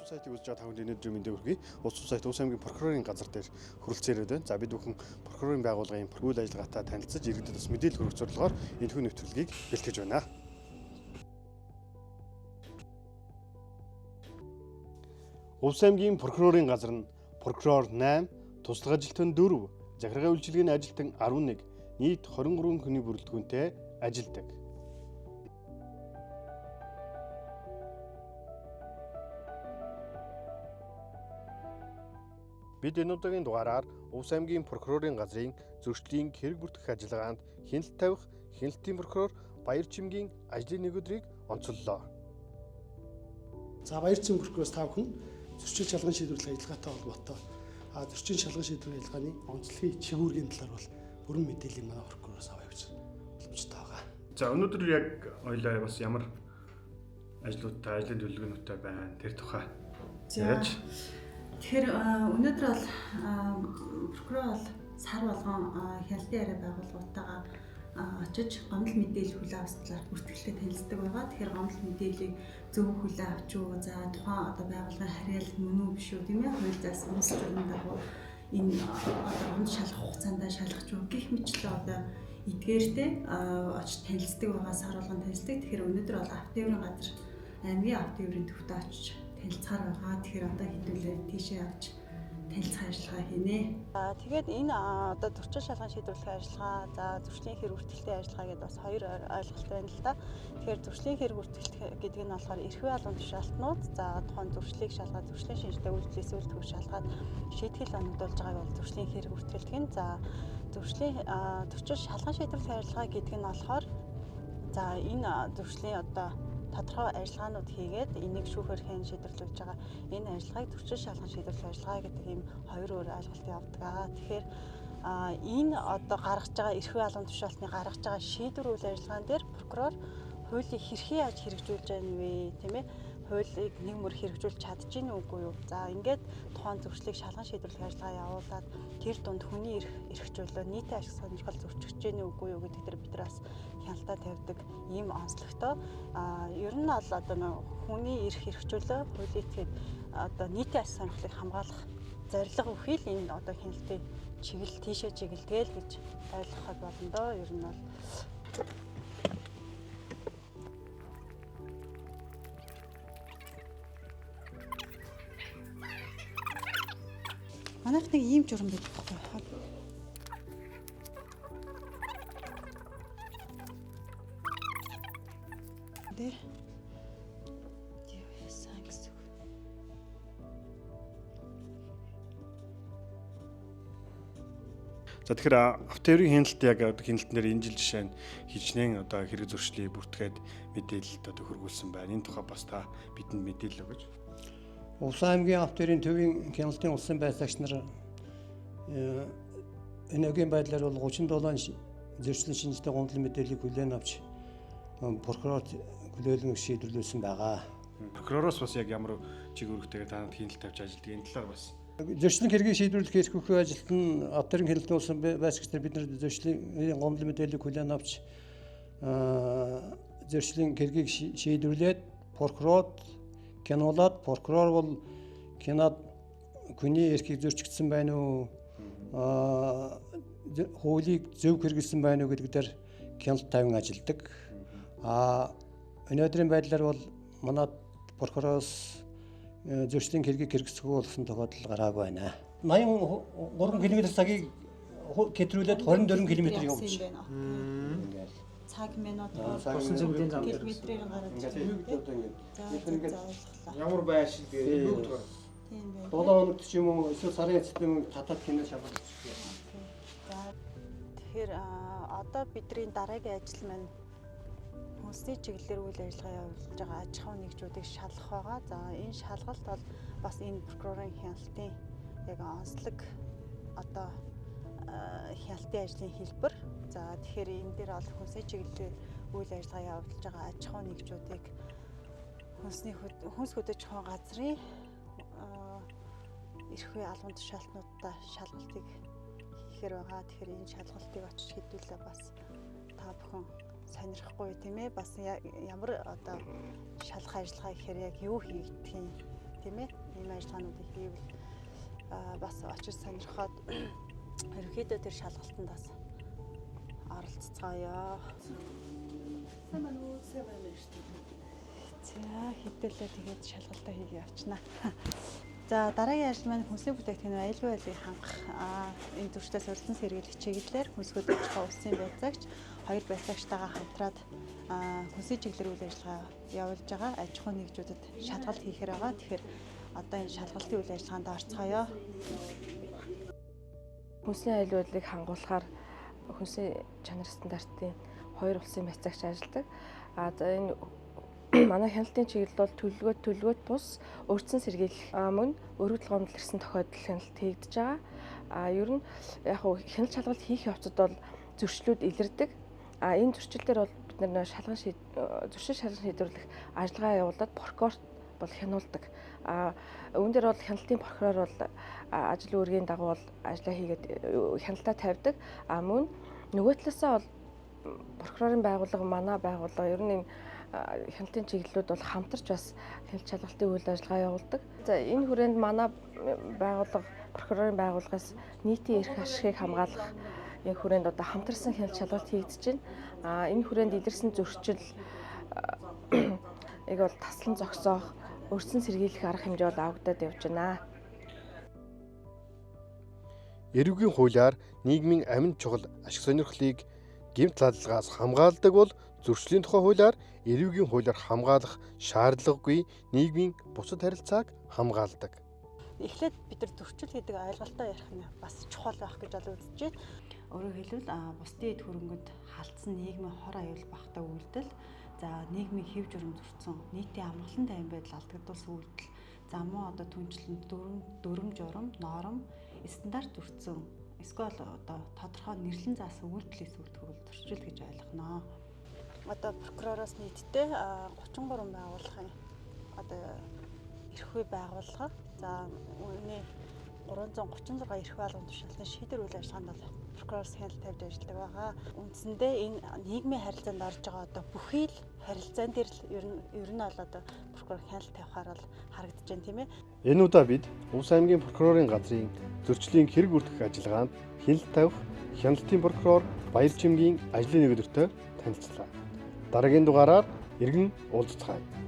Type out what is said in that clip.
сайтыг үзэж байгаа та бүхэнд өнөөдөр мэндийг хүргэе. Улс төр сайт Улс аймгийн прокурорын газар дээр хүрэлцээр байна. За бид бүхэн прокурорын байгууллагын үйл ажиллагаатай танилцаж иргэдэд бас мэдээлэл хүргэх зорилгоор энэхүү нэвтрүүлгийг бэлтгэж байна. Улс аймгийн прокурорын газар нь прокурор 8, туслах ажилтан 4, захиргаа үйлчилгээний ажилтан 11, нийт 23 хүний бүрэлдэхүүнтэй ажилладаг. Бид энэ удаагийн дугаараар Улс аймгийн прокурорын газрын зөрчлийн хэрэг бүртгэх ажиллагаанд хяналт тавих хяналтын прокурор Баярчимгийн ажлын нэг өдрийг онцоллоо. За Баярчим прокуроос та бүхэн зөрчил шалган шийдвэрлэх ажиллагаатай холбоотой зөрчил шалган шийдвэрлэх ажиллагааны онцлогийн чигүүргийн талаар бол бүрэн мэдээллийг манай прокуророос авъя гэж боломжтой байгаа. За өнөөдөр яг ойлаа бас ямар ажлуудтай, ажлын төлөвлөгөөнүүдтэй байна тэр тухай яриач. Тэгэхээр өнөөдөр бол прокурор бол сар болгон хяналтын яриа байгууллагуудтайгаа очиж гомдол мэдээлэл хүлээн авах талаар бүртгэлтэй танилцдаг байгаа. Тэгэхээр гомдол мэдээллийг зөв хүлээн авч юу, за тухайн одоо байгууллагын харьяал мөн үү биш үү тийм ээ, хууль заасан үндэс журмын дагуу энэ одоо гомдол шалгах хугацаанд шалгах юу гэх мэтлээ одоо эдгээртэй очиж танилцдаг байгаа, сар болгон танилцдаг. Тэгэхээр өнөөдөр бол автоеврын газар аймгийн автоеврын төвтэй очиж танилцахаар байгаа. Тэгэхээр одоо хэдүүлээ тийшээ авч танилцах ажиллагаа хийнэ. Тэгээд энэ одоо зөрчил шалган шийдвэрлэх ажиллагаа, за зөрчлийн хэрэг бүртгэлтэй ажиллагаа гэдээ бас хоёр ойлголт байна л да. Тэгэхээр зөрчлийн хэрэг бүртгэлт гэдэг нь болохоор эрхүй албан тушаалтнууд, за тухайн зөрчлийг шалгаад зөрчлийн шинжтэй үйлдэл эсвэл төвөөр шалгаад шийтгэл оногдуулж байгааг бол зөрчлийн хэрэг бүртгэлт гэн. За зөрчлийн зөрчил шалган шийдвэрлэх ажиллагаа гэдэг нь болохоор за энэ зөрчлийн одоо тодорхой ажиллагаанууд хийгээд энийг шүүхээр хэн шийдвэрлэж байгаа энэ ажиллагааг зөрчил шалган шийдвэрлэх ажиллагаа гэдэг ийм хоёр өөр ойлголт явдаг. Тэгэхээр энэ одоо гаргаж байгаа эрхүй албан тушаалтны гаргаж байгаа шийдвэр үйл ажиллагаан дээр прокурор хуулийг хэрхэн яаж хэрэгжүүлж байна вэ, тийм ээ? Хуулийг нэг мөр хэрэгжүүлж чадж гин үгүй юу? За ингээд тухайн зөрчлийг шалган шийдвэрлэх ажиллагаа явуулаад тэр дунд хүний эрх чөлөө нийтийн ашиг сонирхол зөрчиж гин үгүй юу гэдэг дээр бид нар бас хяналтаа тавьдаг ийм онцлогтой. Ер нь бол одоо хүний эрх чөлөө хуулийн этгээд одоо нийтийн ашиг сонирхлыг хамгаалах зорилго бүхий л энэ одоо хяналтын чиглэл тийшээ чиглэлгээл гэж ойлгоход болно доо. Ер нь бол манайх нэг ийм журам байдаг байхгүй. Дээр яасан гэсэн. За тэгэхээр автоеврын хяналт яг хяналтнээр энэ жил жишээ нь хичнээн одоо хэрэг зөрчлийг бүртгээд мэдээлэлд одоо хөргүүлсэн байна. Энэ тухай бас та бидэнд мэдээлэл өгөөч. Улс аймгийн автоеврын төвийн хяналтын улсын байцаагч нар энэ өгийн байдлаар бол 37 зөрчлийн шинжтэй гомдол мэдээллийг хүлээн авч прокурорт хүлээлгэн шийдвэрлүүлсэн байгаа. Прокуророос бас яг ямар чиг үүрэгтэйгээр танад хяналт тавьж ажилладаг энэ талаар бас зөрчлийн хэргийг шийдвэрлэх эрх хөхөө ажилт нь автоеврын хяналтын улсын байцаагч нар бид нар зөрчлийн гомдол мэдээллийг хүлээн авч зөрчлийн хэргийг шийдвэрлээд прокурорт кинолад прокурор бол кинод хүний эрхийг зөрчигдсэн байна уу, хуулийг зөв хэрэгжилсэн байна уу гэдэг дээр хяналт тавин ажилладаг. Өнөөдрийн байдлаар бол манай прокуророос зөрчлийн хэргийг хэрэгсэхгүй болсон тохиолдол гараагүй байна. 83 км/цагийг хэтрүүлээд 24 км явуулж байна. Цаг минут болсон зэмлийн зам дээр километрээр гараад ингээд ямар байшил гээ юу гэдэг. Тийм байна. 7 хоногт ч юм уу эсвэл сарын эцэстэн татаад кино шалгалт. Тэгэхээр одоо бидний дараагийн ажил маань хүнсний чиглэлээр үйл ажиллагаа явуулж байгаа аж ахуйн нэгжүүдийг шалгах байгаа. За энэ шалгалт бол бас энэ прокурорын хяналтын яг онцлог одоо хяналтын ажлын хэлбэр. За тэгэхээр энэ дээр бол хүнсний чиглэлээр үйл ажиллагаа явуулж байгаа аж ахуйн нэгжүүдийг хүнс хөдөөж ухаан газрын эрхүй албан тушаалтнуудтай шалгалтыг хийхээр байгаа. Тэгэхээр энэ шалгалтыг очиж хэдүүлээ бас та бүхэн сонирхгүй тийм ээ, бас ямар одоо шалгах ажиллагаа гэхээр яг юу хийгдгийг тийм ээ. Ийм ажиллагаануудыг хийвэл бас очиж сонирхоод ерөнхийдөө тэр шалгалтанд бас оролцгоё. За хэдүүлээ тэгээд шалгалтаа хийгээ явчихнаа. За дараагийн ажил маань хүнсний бүтээгдэхүүн аюулгүй байдлыг хангах энэ зөрчилдөөс урьдчилан сэргийлэх чиглэлээр хүнсгүүд ажиллагаа улсын байцаагч хоёр байцаагчтайгаа хамтраад хүнсний чиглэлээр үйл ажиллагаа явуулж байгаа аж ахуй нэгжүүдэд шалгалт хийхээр байгаа. Тэгэхээр одоо энэ шалгалтын үйл ажиллагаанд орцгоё. Хүнсний аюулгүй байдлыг хангуулахаар хүнсний чанар стандартын хоёр улсын байцаагч ажилладаг. За энэ манай хяналтын чиглэл бол төлөвлөгөөт бус урьдчилан сэргийлэх мөн өргөдөл гомдол ирсэн тохиолдол хяналт хийгдэж байгаа. Ер нь яг хяналт шалгалт хийх явцад бол зөрчлүүд илэрдэг. Энэ зөрчилдөр бол бид нар зөрчил шалгалт шийдвэрлэх ажиллагаа явуулаад прокурорт бол хянуулдаг. Үүн дээр бол хяналтын прокурор бол ажил үүргийн дагуу бол ажиллаа хийгээд хяналтаа тавьдаг. Мөн нөгөө талаасаа бол прокурорын байгууллага манай байгууллага ер нь хяналтын чиглэлүүд бол хамтарч бас хяналт шалгалтын үйл ажиллагаа явуулдаг. За энэ хүрээнд манай байгууллага прокурорын байгууллагаас нийтийн эрх ашигыг хамгаалах энэ хүрээнд одоо хамтарсан хяналт шалгалт хийгдэж байна. Энэ хүрээнд илэрсэн зөрчил бол таслан зогсоох, өрсөн сэргийлэх арга хэмжээ бол авагдаад явж байна. Эрүүгийн хуулиар нийгмийн амин чухал ашиг сонирхлыг гэмт лаллагаас хамгаалдаг бол зөрчлийн тухай хуулиар эрүүгийн хуулиар хамгаалах шаардлагагүй нийгмийн бусад харилцааг хамгаалдаг. Эхлээд бид нар зөрчил гэдэг ойлголтоо ярих нь бас чухал байх гэж бол үзэж байна. Өөрөөр хэлбэл бусдын эд хөрөнгөнд халтсан нийгмийн хор аюул багтаа үйлдэл, за нийгмийн хэв журам зөрчсөн, нийтийн амгалан тайван байдал алдагдуулсан үйлдэл, за мөн одоо түнчлэн дүрм журам, ноором, стандарт зөрчсөн, эсвэл одоо тодорхой нэрлэн заасан үйлдэлээс үүдгүүл зөрчил гэж ойлгоно. Одоо прокуророос нийтдээ 33 байгууллагын одоо эрхүй байгууллага, за үүний 336 эрх байгууллагын тушаалын шийдвэр үйл ажиллагаанд бол прокуророос хяналт тавьж ажилладаг байгаа. Үндсэндээ энэ нийгмийн харилцаанд орж байгаа одоо бүхий л харилцаан дээр л ер нь бол одоо прокурор хяналт тавихаар бол харагдаж байна тийм ээ. Энэ удаа бид Увс аймгийн прокурорын газрын зөрчлийн хэрэг бүртгэх ажиллагаанд хяналт тавих хяналтын прокурор Баярчимгийн ажлын нэгдвэртэй танилцлаа. Дараагийн дугаараар иргэн уулзцгаая.